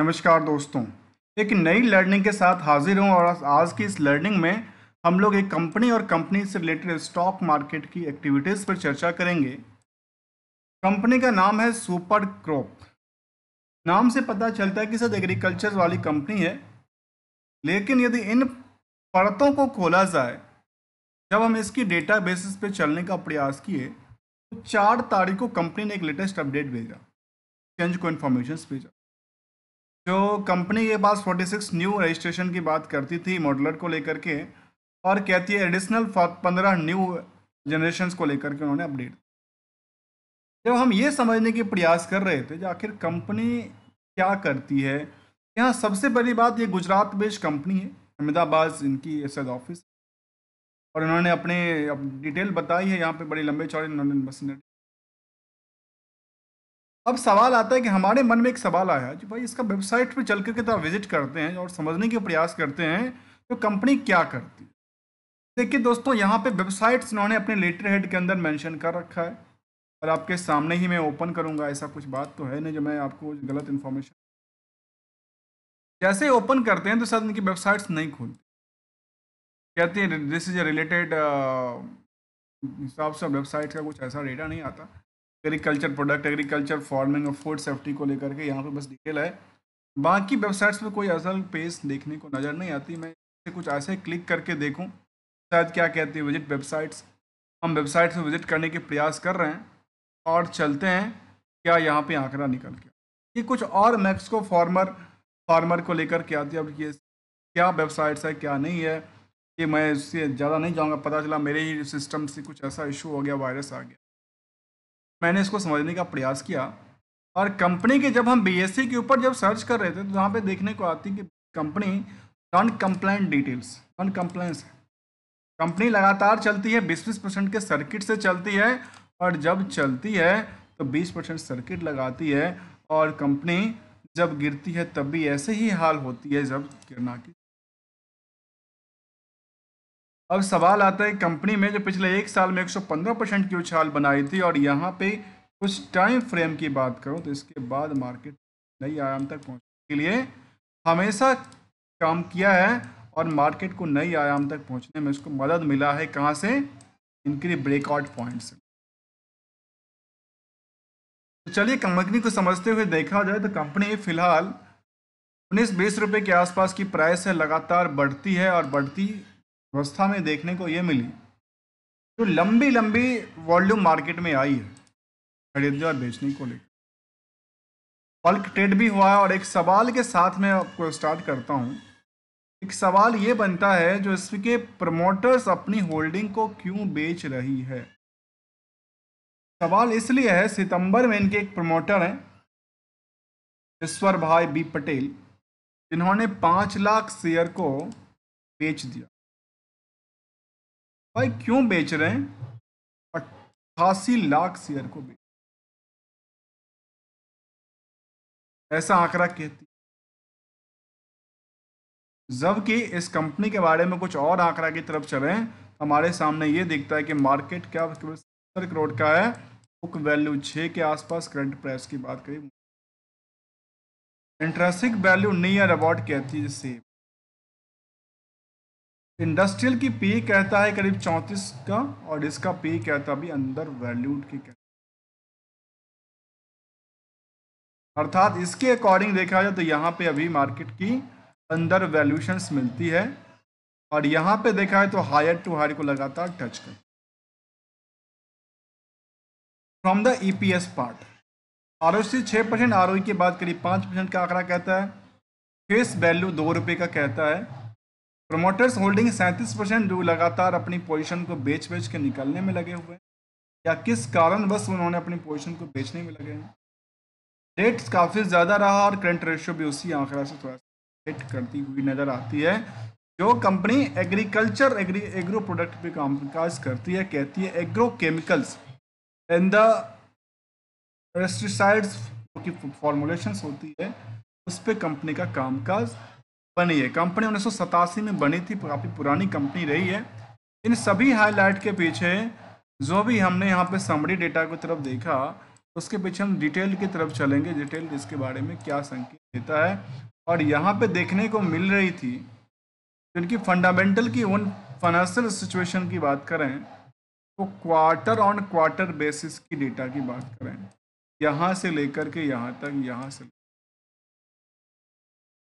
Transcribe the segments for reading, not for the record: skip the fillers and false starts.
नमस्कार दोस्तों। एक नई लर्निंग के साथ हाजिर हूँ और आज की इस लर्निंग में हम लोग एक कंपनी और कंपनी से रिलेटेड स्टॉक मार्केट की एक्टिविटीज़ पर चर्चा करेंगे। कंपनी का नाम है सुपर क्रॉप। नाम से पता चलता है कि शायद एग्रीकल्चर वाली कंपनी है, लेकिन यदि इन परतों को खोला जाए, जब हम इसकी डेटा बेसिस पे चलने का प्रयास किए तो 4 तारीख को कंपनी ने एक लेटेस्ट अपडेट भेजा, चेंज को इन्फॉर्मेशन भेजा। जो कंपनी के पास 46 न्यू रजिस्ट्रेशन की बात करती थी मॉडलर को लेकर के, और कहती है एडिशनल 15 न्यू जनरेशन को लेकर के उन्होंने अपडेट। जब हम ये समझने के प्रयास कर रहे थे कि आखिर कंपनी क्या करती है, यहाँ सबसे पहली बात, ये गुजरात बेस्ड कंपनी है, अहमदाबाद इनकी एसएड ऑफिस, और इन्होंने अपने डिटेल बताई है यहाँ पे बड़ी लंबे चौड़े इन्होंने मशीनरी। अब सवाल आता है कि हमारे मन में एक सवाल आया कि भाई इसका वेबसाइट पे चल करके तो विजिट करते हैं और समझने के प्रयास करते हैं तो कंपनी क्या करती है। देखिए दोस्तों, यहाँ पे वेबसाइट्स इन्होंने अपने लेटर हेड के अंदर मेंशन कर रखा है, और आपके सामने ही मैं ओपन करूँगा। ऐसा कुछ बात तो है नहीं जो मैं आपको गलत इन्फॉर्मेशन, जैसे ओपन करते हैं तो शायद इनकी वेबसाइट्स नहीं खुलती। कहते हैं दिस इज रिलेटेड हिसाब से वेबसाइट का कुछ ऐसा डेटा नहीं आता। एग्रीकल्चर प्रोडक्ट, एग्रीकल्चर फार्मिंग और फूड सेफ्टी को लेकर के यहाँ पे बस डिटेल है। बाकी वेबसाइट्स पे कोई असल पेज देखने को नज़र नहीं आती। मैं इसे कुछ ऐसे क्लिक करके देखूँ शायद क्या कहती है विजिट वेबसाइट्स। हम वेबसाइट से विजिट करने के प्रयास कर रहे हैं और चलते हैं, क्या यहाँ पे आंकड़ा निकल गया। ये कुछ और मैक्स को फार्मर को लेकर के आती है। अब ये क्या वेबसाइट्स है क्या नहीं है, ये मैं इससे ज़्यादा नहीं जाऊँगा। पता चला मेरे ही सिस्टम से कुछ ऐसा इशू हो गया, वायरस आ गया। मैंने इसको समझने का प्रयास किया, और कंपनी के जब हम बीएससी के ऊपर जब सर्च कर रहे थे तो यहाँ पे देखने को आती कि company non compliant details, non compliance. Company लगातार चलती है, 20% के सर्किट से चलती है, और जब चलती है तो 20% सर्किट लगाती है, और कंपनी जब गिरती है तब भी ऐसे ही हाल होती है जब गिरना की। अब सवाल आता है कंपनी में जो पिछले 1 साल में 115% की उछाल बनाई थी, और यहाँ पे कुछ टाइम फ्रेम की बात करूँ तो इसके बाद मार्केट नई आयाम तक पहुँचने के लिए हमेशा काम किया है, और मार्केट को नई आयाम तक पहुँचने में इसको मदद मिला है। कहाँ से? इनके ब्रेकआउट पॉइंट से। तो चलिए कंपनी को समझते हुए देखा जाए तो कंपनी फिलहाल 19-20 रुपये के आसपास की प्राइस है, लगातार बढ़ती है, और बढ़ती अवस्था में देखने को ये मिली जो लंबी लंबी वॉल्यूम मार्केट में आई है खरीदने और बेचने को लेकर। बल्क ट्रेड भी हुआ है, और एक सवाल के साथ मैं आपको स्टार्ट करता हूँ। एक सवाल ये बनता है जो इसके प्रमोटर्स अपनी होल्डिंग को क्यों बेच रही है। सवाल इसलिए है, सितंबर में इनके एक प्रमोटर हैं ईश्वर भाई बी पटेल, जिन्होंने 5 लाख शेयर को बेच दिया। भाई क्यों बेच रहे हैं? 88 लाख शेयर को बेच, ऐसा आंकड़ा कहती। जबकि इस कंपनी के बारे में कुछ और आंकड़ा की तरफ चलें, हमारे सामने ये दिखता है कि मार्केट कैप केवल 70 करोड़ का है, बुक वैल्यू 6 के आसपास, करंट प्राइस की बात करें, इंट्रिंसिक वैल्यू नियर अबाउट कहती है सेम। इंडस्ट्रियल की पी कहता है करीब 34 का, और इसका पी कहता भी अंडर वैल्यूड की कहता। अर्थात इसके अकॉर्डिंग देखा जाए तो यहाँ पे अभी मार्केट की अंडर वैल्यूशंस मिलती है, और यहाँ पे देखा है तो हायर टू हायर को लगातार टच कर। From the EPS part, ROC 6%, ROE की बात करी 5% का आंकड़ा कहता है, फेस वैल्यू 2 रुपये का कहता है, प्रमोटर्स होल्डिंग 37% जो लगातार अपनी पोजीशन को बेच के निकलने में लगे हुए हैं, या किस कारण बस उन्होंने अपनी पोजीशन को बेचने में लगे हैं। रेट्स काफ़ी ज़्यादा रहा, और करंट रेशियो भी उसी आंकड़ा से थोड़ा सा हिट करती हुई नज़र आती है। जो कंपनी एग्रीकल्चर एग्रो प्रोडक्ट पे कामकाज करती है, कहती है agro chemicals and the pesticides की फॉर्मुलेशंस होती है, उस पर कंपनी का कामकाज बनी है। कंपनी 1987 में बनी थी, काफ़ी पुरानी कंपनी रही है। इन सभी हाईलाइट के पीछे जो भी हमने यहाँ पे समरी डेटा की तरफ देखा, उसके पीछे हम डिटेल की तरफ चलेंगे, डिटेल इसके बारे में क्या संकेत देता है। और यहाँ पे देखने को मिल रही थी जिनकी फंडामेंटल की उन फाइनेंशियल सिचुएशन की बात करें तो क्वार्टर ऑन क्वार्टर बेसिस की डेटा की बात करें, यहाँ से लेकर के यहाँ तक, यहाँ से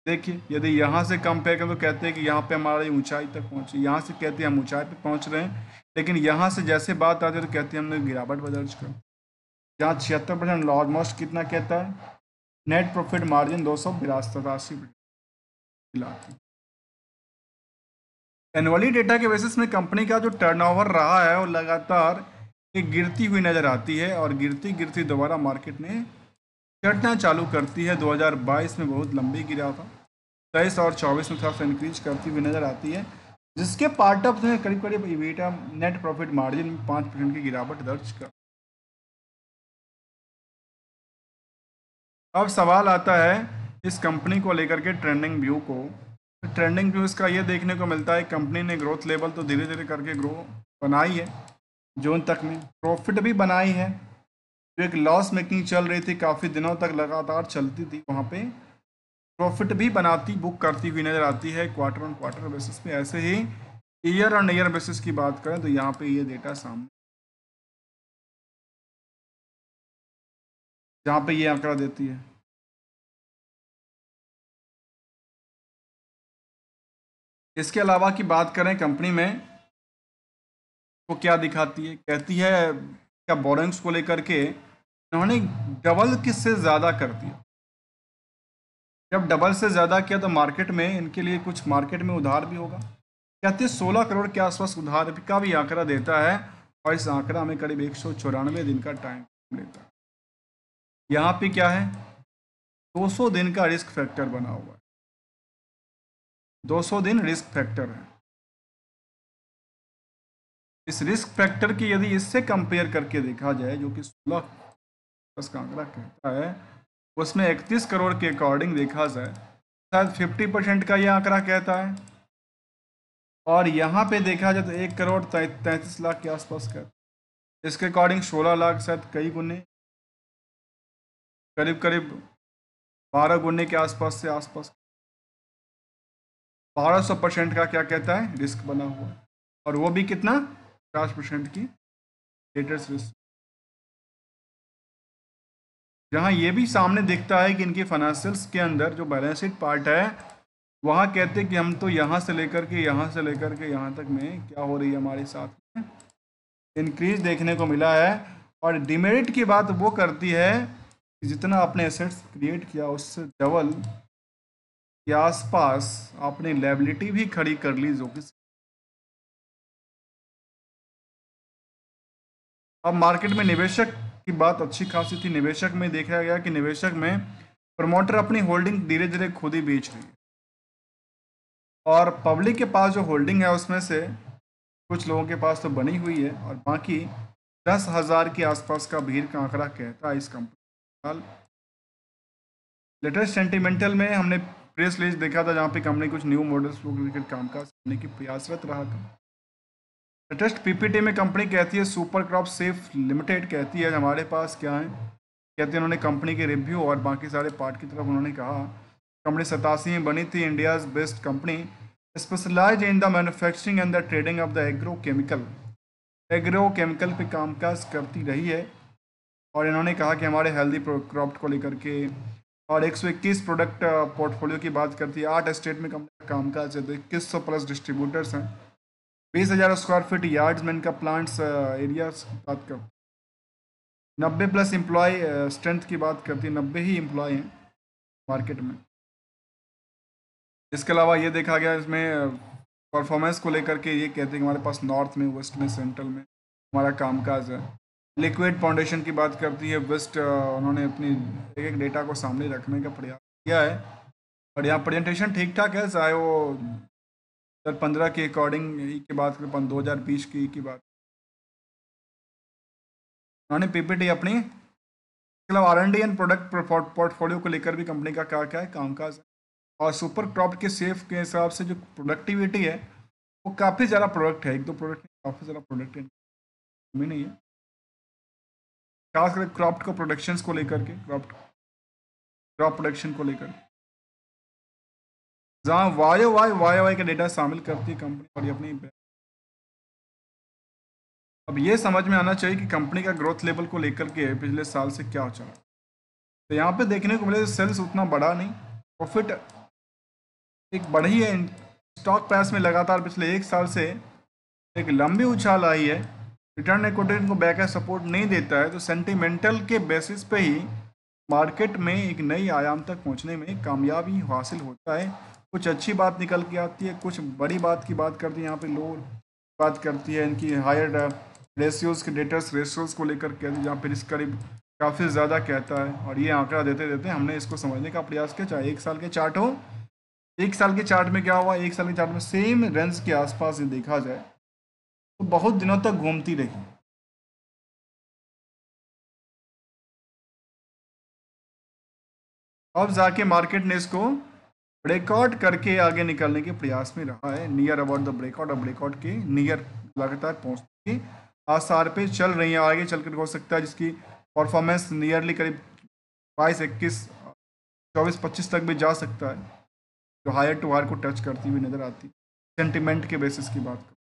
देखिए यदि यहाँ से कंपेयर करें तो कहते हैं कि यहाँ पे हमारी ऊंचाई तक पहुँची, यहाँ से कहते हैं हम ऊंचाई पे पहुँच रहे हैं, लेकिन यहाँ से जैसे बात आती है तो कहते हैं हमने गिरावट दर्ज कर। जहाँ 76% ऑलमोस्ट कितना कहता है, net profit margin 282 annually data के बेसिस में कंपनी का जो टर्नओवर रहा है वो लगातार एक गिरती हुई नज़र आती है और गिरती गिरती दोबारा मार्केट ने चढ़ना चालू करती है। 2022 में बहुत लंबी गिरा था, 23 और 24 में थोड़ा सा इंक्रीज करती हुई नज़र आती है, जिसके पार्ट ऑफ में करीब करीब इबिटा नेट प्रॉफिट मार्जिन में 5% की गिरावट दर्ज कर। अब सवाल आता है इस कंपनी को लेकर के ट्रेंडिंग व्यू को। ट्रेंडिंग व्यू इसका ये देखने को मिलता है कंपनी ने ग्रोथ लेवल तो धीरे धीरे करके ग्रो बनाई है, जून तक में प्रॉफिट भी बनाई है। जो एक लॉस मेकिंग चल रही थी काफ़ी दिनों तक लगातार चलती थी, वहाँ पे प्रॉफिट भी बनाती बुक करती हुई नज़र आती है क्वार्टर ऑन क्वार्टर बेसिस पे। ऐसे ही ईयर ऑन ईयर बेसिस की बात करें तो यहाँ पे ये डेटा सामने, जहाँ पे ये आंकड़ा देती है। इसके अलावा की बात करें कंपनी में तो क्या दिखाती है, कहती है क्या बोरिंग्स को लेकर के उन्होंने डबल किससे ज़्यादा कर दिया। जब डबल से ज़्यादा किया तो मार्केट में इनके लिए कुछ मार्केट में उधार भी होगा, कहते हैं 16 करोड़ के आसपास उधार का भी आंकड़ा देता है और इस आंकड़ा में करीब 194 दिन का टाइम लेता है। यहाँ पे क्या है, 200 दिन का रिस्क फैक्टर बना हुआ है, 200 दिन रिस्क फैक्टर है। इस रिस्क फैक्टर की यदि इससे कंपेयर करके देखा जाए जो कि 16 का आंकड़ा कहता है, उसमें 31 करोड़ के अकॉर्डिंग देखा जाए शायद 50% का ये आंकड़ा कहता है, और यहाँ पे देखा जाए तो 1 करोड़ 33 लाख के आसपास कहता है। इसके अकॉर्डिंग 16 लाख शायद कई गुने, करीब करीब 12 गुने के आसपास से आसपास 1200% का क्या कहता है रिस्क बना हुआ है, और वो भी कितना 50% की लेटेस्ट रिस्क। जहाँ ये भी सामने दिखता है कि इनकी फाइनेंशियल्स के अंदर जो बैलेंस शीट पार्ट है वहाँ कहते हैं कि हम तो यहाँ से लेकर के यहाँ से लेकर के यहाँ तक में क्या हो रही है हमारे साथ में इंक्रीज देखने को मिला है। और डिमेरिट की बात वो करती है कि जितना आपने एसेट्स क्रिएट किया उससे डबल के आसपास आपने लायबिलिटी भी खड़ी कर ली, जो कि अब मार्केट में निवेशक की बात अच्छी खासी थी। निवेशक में देखा गया कि निवेशक में प्रमोटर अपनी होल्डिंग धीरे धीरे खुद ही बेच रही है, और पब्लिक के पास जो होल्डिंग है उसमें से कुछ लोगों के पास तो बनी हुई है और बाकी 10,000 के आसपास का भीड़ का आंकड़ा कहता है इस कंपनी। लेटेस्ट सेंटिमेंटल में हमने प्रेस रिलीज देखा था जहाँ पे कंपनी कुछ न्यू मॉडल्स को लेकर कामकाज करने की प्रयासरत रहा था। लेटेस्ट पीपीटी में कंपनी कहती है सुपर क्रॉप सेफ लिमिटेड कहती है हमारे पास क्या है, कहते हैं उन्होंने कंपनी के रिव्यू और बाकी सारे पार्ट की तरफ उन्होंने कहा कंपनी 87 में बनी थी, India's best company specialise in the manufacturing and the trading of the agro chemical पे कामकाज करती रही है। और इन्होंने कहा कि हमारे हेल्दी क्रॉप को लेकर के और 121 प्रोडक्ट पोर्टफोलियो की बात करती है, 8 स्टेट में कंपनी का कामकाज है, तो 2100 प्लस डिस्ट्रीब्यूटर्स हैं, 20,000 स्क्वायर फीट यार्ड्स में इनका प्लांट्स एरिया की बात कर, 90 प्लस एम्प्लॉय स्ट्रेंथ की बात करती है, 90 ही एम्प्लॉय हैं मार्केट में। इसके अलावा ये देखा गया इसमें परफॉर्मेंस को लेकर के ये कहते हैं कि हमारे पास नॉर्थ में, वेस्ट में, सेंट्रल में हमारा कामकाज है। लिक्विड फाउंडेशन की बात करती है, वेस्ट उन्होंने अपनी एक एक डेटा को सामने रखने का प्रयास किया है, और यहाँ प्रेजेंटेशन ठीक ठाक है, चाहे वो 2015 के अकॉर्डिंग की बात करें 2020 की बात, उन्होंने पीपीटी अपनी मतलब R&D एंड प्रोडक्ट पोर्टफोलियो को लेकर भी कंपनी का क्या क्या है कामकाज है। और सुपर क्रॉप के सेफ के हिसाब से जो प्रोडक्टिविटी है वो काफ़ी ज़्यादा प्रोडक्ट है, एक दो प्रोडक्ट नहीं, काफ़ी ज़्यादा प्रोडक्ट है, कमी नहीं है। खास करके क्रॉप को प्रोडक्शंस को लेकर के, क्रॉप प्रोडक्शन को लेकर, जहाँ वाई का डेटा शामिल करती है कंपनी और ये अपनी। अब ये समझ में आना चाहिए कि कंपनी का ग्रोथ लेवल को लेकर के पिछले साल से क्या चला। तो यहाँ पे देखने को मिले सेल्स उतना बढ़ा नहीं, प्रॉफिट एक बढ़ी है, स्टॉक प्राइस में लगातार पिछले एक साल से एक लंबी उछाल आई है। रिटर्न इक्विटी को बैक सपोर्ट नहीं देता है, तो सेंटिमेंटल के बेसिस पे ही मार्केट में एक नई आयाम तक पहुंचने में कामयाबी हासिल होता है। कुछ अच्छी बात निकल के आती है, कुछ बड़ी बात की बात करती है, यहाँ पे लो बात करती है इनकी हायर रेशियोज़ के डेटर्स रेशियोज़ को लेकर कहती है, जहाँ पे रिस्क करीब काफ़ी ज़्यादा कहता है। और ये आंकड़ा देते देते हमने इसको समझने का प्रयास किया, चाहे एक साल के चार्ट हो। एक साल के चार्ट में क्या हुआ, एक साल के चार्ट में सेम रेंज के आसपास ही देखा जाए तो बहुत दिनों तक घूमती रही। अब जाके मार्केट ने इसको ब्रेकआउट करके आगे निकलने के प्रयास में रहा है, नियर अबाउट द ब्रेकआउट और ब्रेकआउट के नियर लगातार पहुंचने के आसार पे चल रही है। आगे चलकर हो सकता है जिसकी परफॉर्मेंस नियरली करीब 22, 21, 24, 25 तक भी जा सकता है, जो हायर टू हायर को टच करती हुई नजर आती, सेंटिमेंट के बेसिस की बात कर।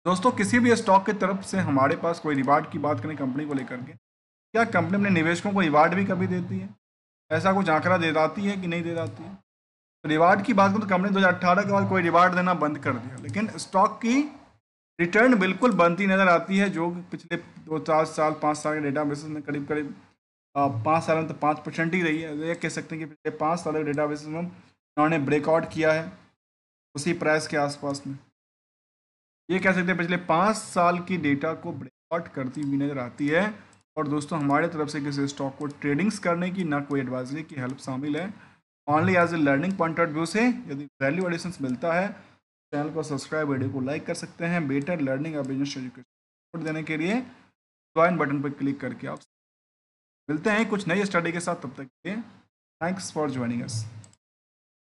दोस्तों, किसी भी स्टॉक की तरफ से हमारे पास कोई रिवार्ड की बात करें कंपनी को लेकर के, क्या कंपनी अपने निवेशकों को रिवार्ड भी कभी देती है? ऐसा कुछ आंकड़ा दे जाती है कि नहीं दे जाती है? तो रिवार्ड की बात करें तो कंपनी 2018 के बाद कोई रिवार्ड देना बंद कर दिया, लेकिन स्टॉक की रिटर्न बिल्कुल बनती नजर आती है, जो पिछले 2-4 साल 5 साल के डेटा बेसिस में करीब करीब 5 साल में तो 5% ही रही है। ये कह सकते हैं कि पिछले 5 साल के डेटा बेसिस में उन्होंने ब्रेकआउट किया है उसी प्राइस के आसपास में। ये कह सकते हैं पिछले 5 साल की डेटा को ब्रेकआउट करती हुई नजर आती है। और दोस्तों, हमारे तरफ से किसी स्टॉक को ट्रेडिंग्स करने की ना कोई एडवाइजरी की हेल्प शामिल है, only as a learning point of view से। यदि वैल्यू एडिशन मिलता है, चैनल को सब्सक्राइब, वीडियो को लाइक कर सकते हैं। बेटर लर्निंग और बिजनेस एजुकेशन देने के लिए ज्वाइन बटन पर क्लिक करके आप मिलते हैं कुछ नई स्टडी के साथ। तब तक के लिए थैंक्स फॉर ज्वाइनिंग अस।